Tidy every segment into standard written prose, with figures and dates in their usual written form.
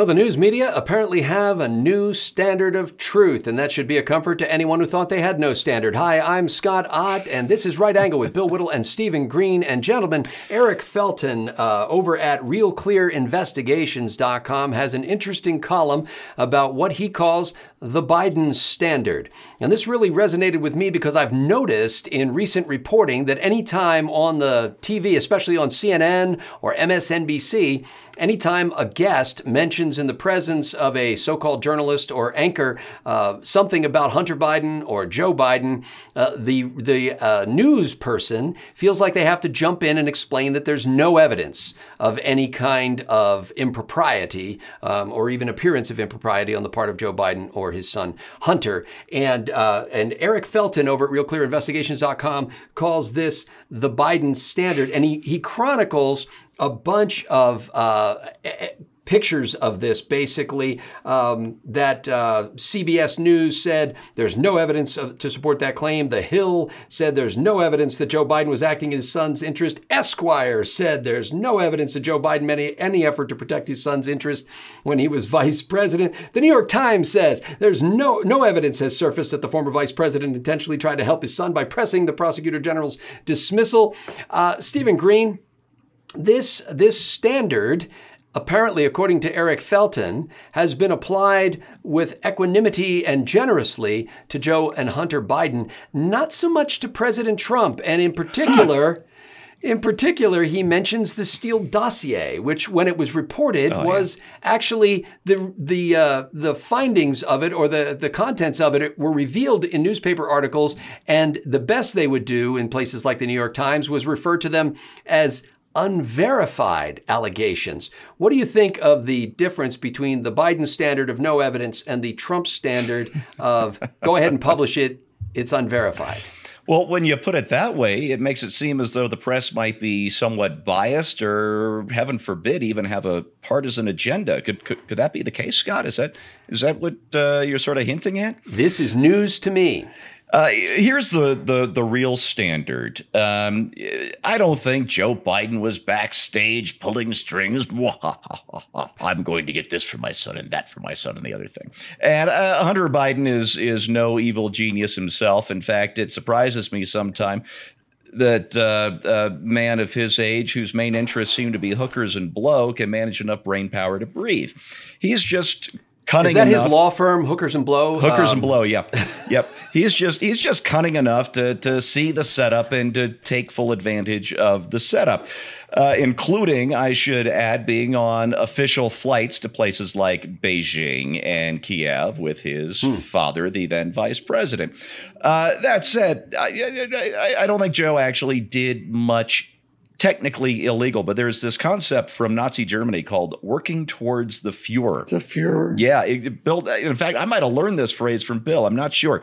Well, the news media apparently have a new standard of truth, and that should be a comfort to anyone who thought they had no standard. Hi, I'm Scott Ott, and this is Right Angle with Bill Whittle and Stephen Green. And gentlemen, Eric Felten over at RealClearInvestigations.com has an interesting column about what he calls the Biden standard. And this really resonated with me because I've noticed in recent reporting that anytime on the TV, especially on CNN or MSNBC, anytime a guest mentions in the presence of a so-called journalist or anchor something about Hunter Biden or Joe Biden, the news person feels like they have to jump in and explain that there's no evidence of any kind of impropriety or even appearance of impropriety on the part of Joe Biden or his son Hunter. And Eric Felten over at RealClearInvestigations.com calls this the Biden standard, and he chronicles a bunch of pictures of this, basically, that CBS News said there's no evidence to support that claim. The Hill said there's no evidence that Joe Biden was acting in his son's interest. Esquire said there's no evidence that Joe Biden made any effort to protect his son's interest when he was vice president. The New York Times says there's no evidence has surfaced that the former vice president intentionally tried to help his son by pressing the prosecutor general's dismissal. Stephen Green, this standard, apparently, according to Eric Felten, has been applied with equanimity and generously to Joe and Hunter Biden, not so much to President Trump. And in particular, he mentions the Steele Dossier, which, when it was reported, was actually the findings of it, or the contents of it, were revealed in newspaper articles. And the best they would do in places like the New York Times was refer to them as unverified allegations. What do you think of the difference between the Biden standard of no evidence and the Trump standard of go ahead and publish it, it's unverified? Well, when you put it that way, it makes it seem as though the press might be somewhat biased or, heaven forbid, even have a partisan agenda. Could that be the case, Scott? Is that what you're sort of hinting at? This is news to me. Here's the real standard. I don't think Joe Biden was backstage pulling strings. I'm going to get this for my son and that for my son and the other thing. And Hunter Biden is no evil genius himself. In fact, it surprises me sometimes that a man of his age, whose main interests seem to be hookers and blow, can manage enough brain power to breathe. He's just cunning enough. Is that his law firm, Hookers and Blow? Hookers and Blow, yeah. Yep. He's just cunning enough to see the setup and to take full advantage of the setup, including, I should add, being on official flights to places like Beijing and Kiev with his father, the then vice president. That said, I don't think Joe actually did much technically illegal, but there's this concept from Nazi Germany called working towards the Fuhrer. The Fuhrer. Yeah, in fact, I might have learned this phrase from Bill. I'm not sure.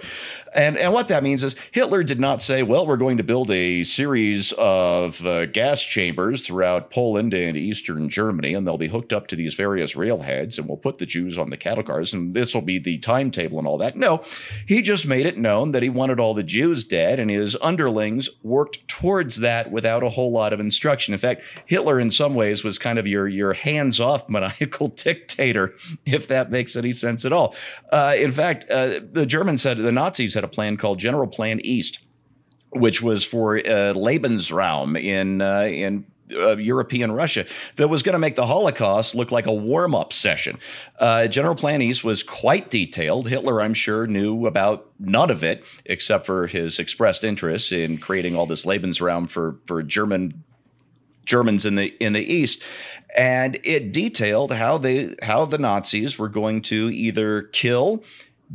And what that means is Hitler did not say, well, we're going to build a series of gas chambers throughout Poland and Eastern Germany, and they'll be hooked up to these various railheads, and we'll put the Jews on the cattle cars, and this will be the timetable and all that. No, he just made it known that he wanted all the Jews dead, and his underlings worked towards that without a whole lot of instruction. In fact, Hitler in some ways was kind of your hands-off maniacal dictator, if that makes any sense at all. In fact, the Nazis had a plan called General Plan East, which was for Lebensraum in European Russia, that was going to make the Holocaust look like a warm-up session. General Plan East was quite detailed. Hitler, I'm sure, knew about none of it, except for his expressed interest in creating all this Lebensraum for Germans in the East, and it detailed how the Nazis were going to either kill,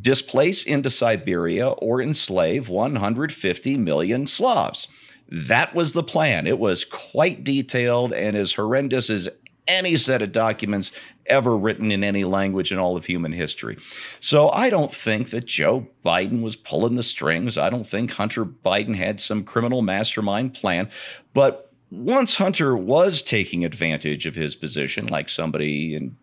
displace into Siberia, or enslave 150 million Slavs. That was the plan. It was quite detailed and as horrendous as any set of documents ever written in any language in all of human history. So I don't think that Joe Biden was pulling the strings. I don't think Hunter Biden had some criminal mastermind plan. But once Hunter was taking advantage of his position, like somebody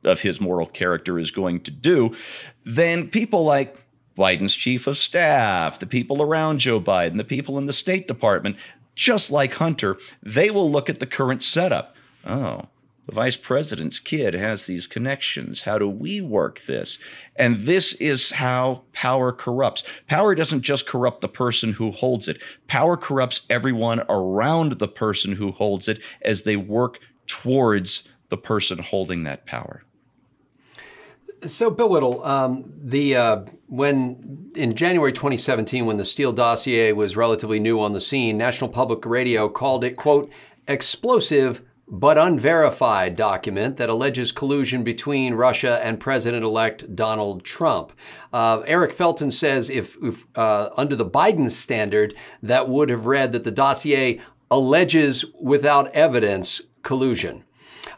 of his moral character is going to do, then people like Biden's chief of staff, the people around Joe Biden, the people in the State Department, just like Hunter, they will look at the current setup. Oh, The vice president's kid has these connections. How do we work this? And this is how power corrupts. Power doesn't just corrupt the person who holds it. Power corrupts everyone around the person who holds it as they work towards the person holding that power. So, Bill Whittle, when in January 2017, when the Steele Dossier was relatively new on the scene, National Public Radio called it, quote, explosive but unverified document that alleges collusion between Russia and President-elect Donald Trump. Eric Felten says if under the Biden standard, that would have read that the dossier alleges without evidence collusion.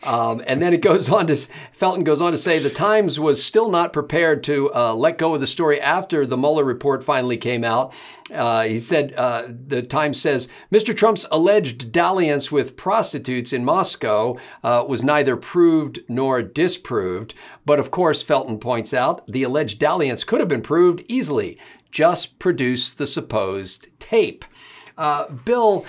And then Felten goes on to say the Times was still not prepared to let go of the story after the Mueller report finally came out. He said, the Times says, Mr. Trump's alleged dalliance with prostitutes in Moscow was neither proved nor disproved. But of course, Felten points out, the alleged dalliance could have been proved easily. Just produce the supposed tape. Bill,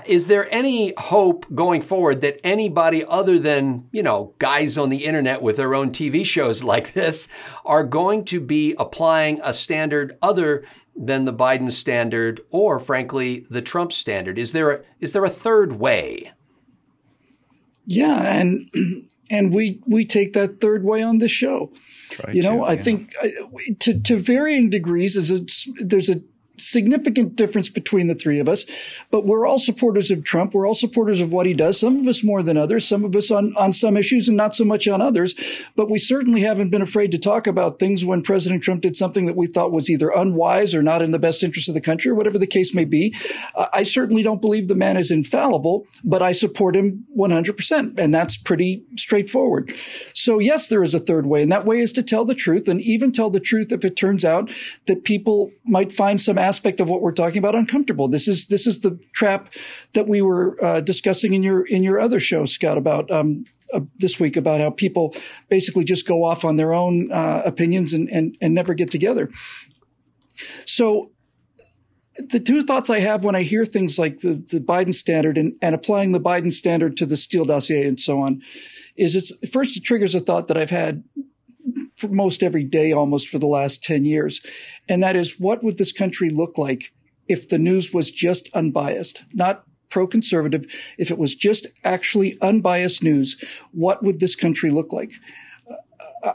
is there any hope going forward that anybody other than, guys on the internet with their own TV shows like this are going to be applying a standard other than the Biden standard or, frankly, the Trump standard? Is there a third way? Yeah, and we take that third way on this show. I think to varying degrees, there's a significant difference between the three of us, but we're all supporters of Trump. We're all supporters of what he does. Some of us more than others, some of us on some issues and not so much on others. But we certainly haven't been afraid to talk about things when President Trump did something that we thought was either unwise or not in the best interest of the country or whatever the case may be. I certainly don't believe the man is infallible, but I support him 100%. And that's pretty straightforward. So yes, there is a third way, and that way is to tell the truth, and even tell the truth if it turns out that people might find some aspect of what we're talking about uncomfortable. This is the trap that we were discussing in your other show, Scott, about this week, about how people basically just go off on their own opinions and never get together. So the two thoughts I have when I hear things like the Biden standard and applying the Biden standard to the Steele dossier and so on is it triggers a thought that I've had for most every day almost for the last 10 years. And that is, what would this country look like if the news was just unbiased, not pro-conservative? If it was just actually unbiased news, what would this country look like?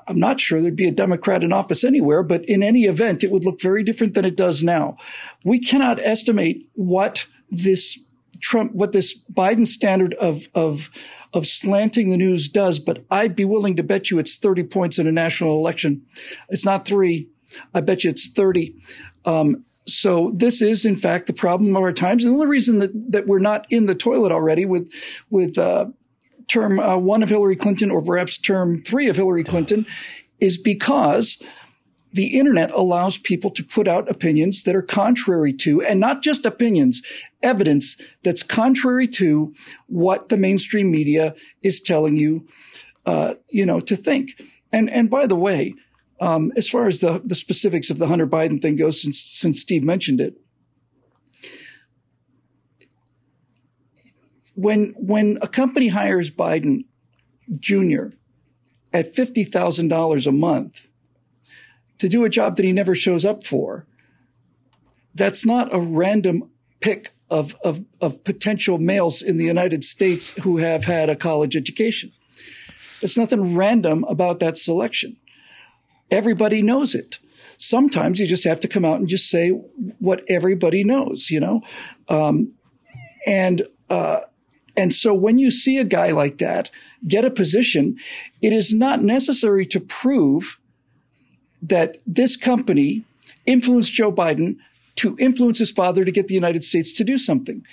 I'm not sure there'd be a Democrat in office anywhere, but in any event, it would look very different than it does now. We cannot estimate what this Biden standard of slanting the news does, but I'd be willing to bet you it's 30 points in a national election. It's not 3. I bet you it's 30. So this is, in fact, the problem of our times. And the only reason that we're not in the toilet already with term 1 of Hillary Clinton, or perhaps term 3 of Hillary Clinton, is because the internet allows people to put out opinions that are contrary to, and not just opinions, evidence that's contrary to what the mainstream media is telling you, to think. And by the way, as far as the specifics of the Hunter Biden thing goes, since Steve mentioned it, when a company hires Biden Jr. at $50,000 a month to do a job that he never shows up for, that's not a random pick of potential males in the United States who have had a college education. There's nothing random about that selection. Everybody knows it. Sometimes you just have to come out and just say what everybody knows, And so when you see a guy like that get a position, it is not necessary to prove that this company influenced Joe Biden to influence his father to get the United States to do something.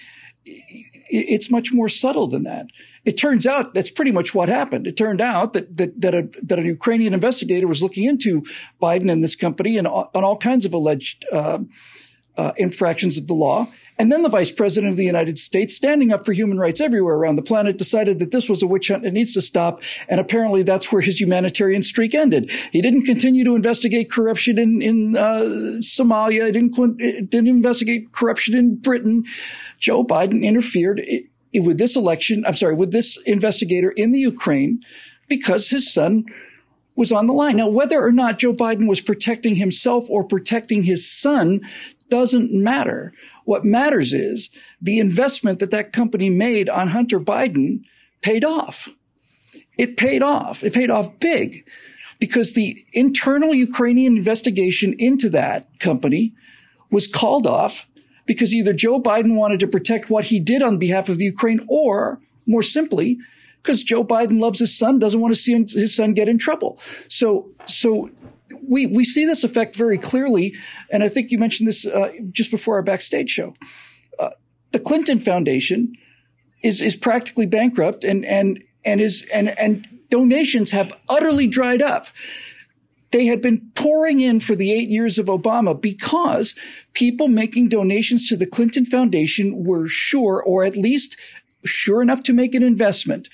It's much more subtle than that. It turns out that's pretty much what happened. It turned out that a Ukrainian investigator was looking into Biden and this company and on all kinds of alleged infractions of the law. And then the vice president of the United States, standing up for human rights everywhere around the planet, decided that this was a witch hunt and needs to stop. And apparently that's where his humanitarian streak ended. He didn't continue to investigate corruption in Somalia. He didn't investigate corruption in Britain. Joe Biden interfered with this election, with this investigator in the Ukraine because his son was on the line. Now, whether or not Joe Biden was protecting himself or protecting his son doesn't matter. What matters is the investment that company made on Hunter Biden paid off. It paid off. It paid off big because the internal Ukrainian investigation into that company was called off because either Joe Biden wanted to protect what he did on behalf of the Ukraine, or more simply, because Joe Biden loves his son, doesn't want to see his son get in trouble. So we see this effect very clearly. And I think you mentioned this just before our backstage show. The Clinton Foundation is practically bankrupt and donations have utterly dried up. They had been pouring in for the 8 years of Obama because people making donations to the Clinton Foundation were sure, or at least sure enough to make an investment,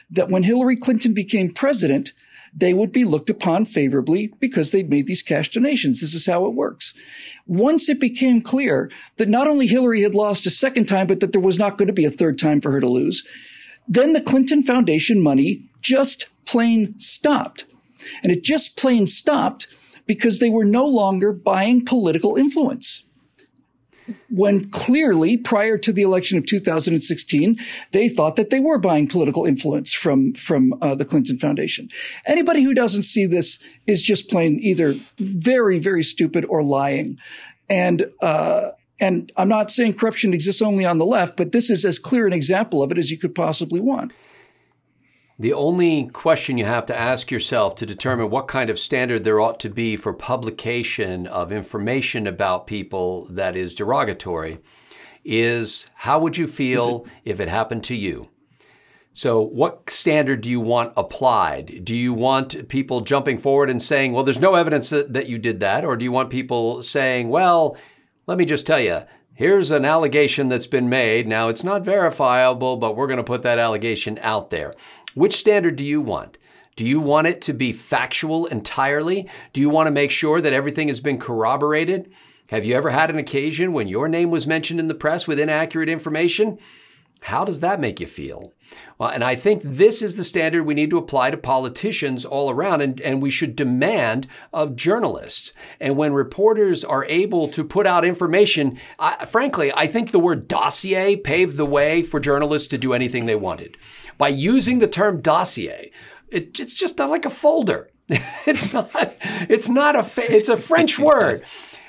that when Hillary Clinton became president, they would be looked upon favorably because they'd made these cash donations. This is how it works. Once it became clear that not only Hillary had lost a second time, but that there was not going to be a third time for her to lose, then the Clinton Foundation money just plain stopped. And it just plain stopped because they were no longer buying political influence. When clearly, prior to the election of 2016, they thought that they were buying political influence from the Clinton Foundation. Anybody who doesn't see this is just plain either very, very stupid or lying. And I'm not saying corruption exists only on the left, but this is as clear an example of it as you could possibly want. The only question you have to ask yourself to determine what kind of standard there ought to be for publication of information about people that is derogatory is, how would you feel if it happened to you? So what standard do you want applied? Do you want people jumping forward and saying, well, there's no evidence that you did that? Or do you want people saying, well, let me just tell you, here's an allegation that's been made. Now, it's not verifiable, but we're going to put that allegation out there. Which standard do you want? Do you want it to be factual entirely? Do you want to make sure that everything has been corroborated? Have you ever had an occasion when your name was mentioned in the press with inaccurate information? How does that make you feel? Well, and I think this is the standard we need to apply to politicians all around, and we should demand of journalists. And when reporters are able to put out information, frankly, I think the word dossier paved the way for journalists to do anything they wanted. By using the term dossier, it's just like a folder. It's a French word.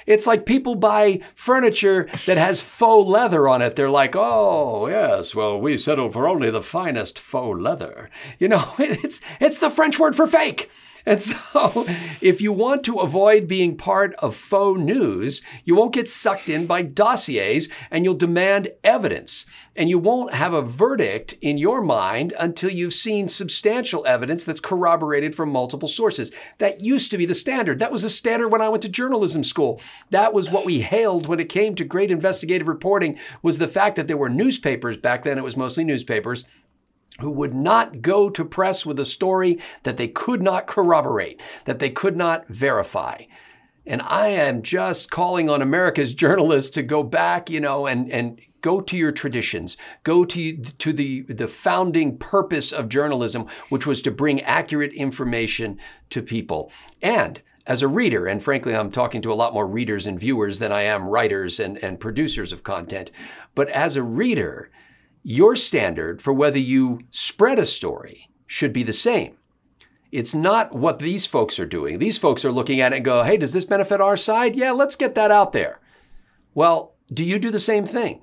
It's like people buy furniture that has faux leather on it. They're like, oh, yes, well, we settle for only the finest faux leather. You know, it's the French word for fake. And so if you want to avoid being part of faux news, you won't get sucked in by dossiers, and you'll demand evidence. And you won't have a verdict in your mind until you've seen substantial evidence that's corroborated from multiple sources. That used to be the standard. That was the standard when I went to journalism school. That was what we hailed when it came to great investigative reporting, was the fact that there were newspapers, back then it was mostly newspapers, who would not go to press with a story that they could not corroborate, that they could not verify. And I am just calling on America's journalists to go back, and go to your traditions, go to the founding purpose of journalism, which was to bring accurate information to people. And as a reader, and frankly, I'm talking to a lot more readers and viewers than I am writers and producers of content, but as a reader, your standard for whether you spread a story should be the same. It's not what these folks are doing. These folks are looking at it and go, hey, does this benefit our side? Yeah, let's get that out there. Well, do you do the same thing?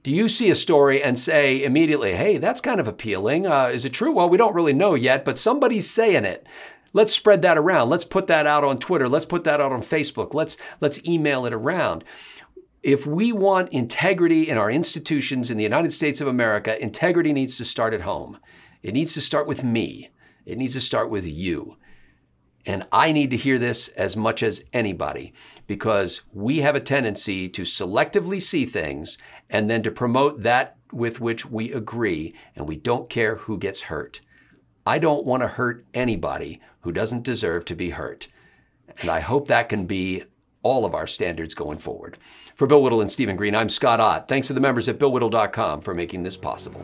Do you see a story and say immediately, hey, that's kind of appealing. Is it true? Well, we don't really know yet, but somebody's saying it. Let's spread that around. Let's put that out on Twitter. Let's put that out on Facebook. Let's email it around. If we want integrity in our institutions in the United States of America, integrity needs to start at home. It needs to start with me. It needs to start with you. And I need to hear this as much as anybody, because we have a tendency to selectively see things and then to promote that with which we agree, and we don't care who gets hurt. I don't want to hurt anybody who doesn't deserve to be hurt. And I hope that can be all of our standards going forward. For Bill Whittle and Stephen Green, I'm Scott Ott. Thanks to the members at BillWhittle.com for making this possible.